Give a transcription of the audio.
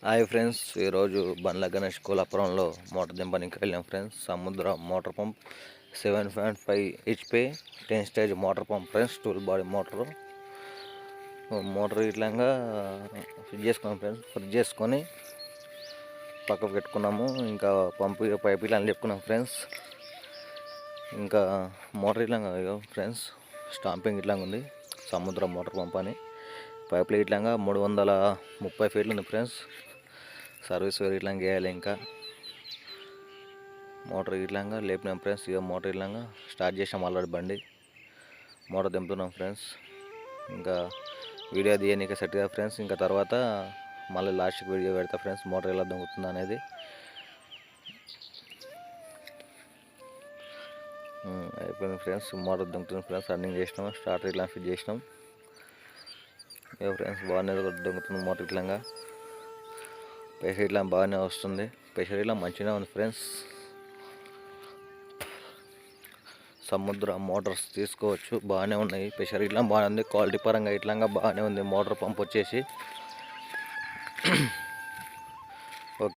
Hi friends, ఈరోజు Bandla Ganesh కోలాపురంలో motor దింపడానికి వెళ్ళాం friends. సముద్ర motor pump 7.5 HP 10 stage motor pump friends. Tool body motor ఇట్లాగా fit చేసుకున్నాం ఫ్రెండ్స్. ఫిట్ చేసుకొని పక్కకు పెట్టుకున్నాము. ఇంకా పంపు పైప్ ఇట్లా చెప్పుకున్నాం ఫ్రెండ్స్. ఇంకా మోటార్ ఇట్లాగా ఫ్రెండ్స్ స్టాంపింగ్ ఇట్లా ఉంది. సముద్ర మోటార్ పంప్ అని పైపులు ఇట్లాగా 330 ఫీట్లు ఉంది ఫ్రెండ్స్. సర్వీస్ వేరు ఇట్లా వేయాలి. ఇంకా మోటార్ ఇట్లాగా లేపినాం ఫ్రెండ్స్. ఇక మోటార్ ఇట్లాగా స్టార్ట్ చేసాం. ఆల్రెడీ బండి మోటార్ దింపుతున్నాం ఫ్రెండ్స్. ఇంకా వీడియో తీయనీకి సెట్ కదా ఫ్రెండ్స్. ఇంకా తర్వాత మళ్ళీ లాస్ట్కి వీడియో పెడతా ఫ్రెండ్స్, మోటార్ ఎలా దింపుతుంది అనేది. అయిపోయింది ఫ్రెండ్స్. మోటార్ దింపుతుంది ఫ్రెండ్స్. రన్నింగ్ చేసినాం. స్టార్టర్ ఇట్లా ఫిట్ చేసినాం. ఇక ఫ్రెండ్స్ బాగానే దింపుతుంది మోటార్ ఇట్లాగా. ప్రెషర్ ఇట్లా బాగానే వస్తుంది. ప్రెషర్ ఇట్లా మంచిగా ఉంది ఫ్రెండ్స్. సముద్ర మోటార్స్ తీసుకోవచ్చు, బాగానే ఉన్నాయి. ప్రెషర్ ఇట్లా బాగానే ఉంది. క్వాలిటీ పరంగా ఇట్లా బాగానే ఉంది. మోటార్ పంప్ వచ్చేసి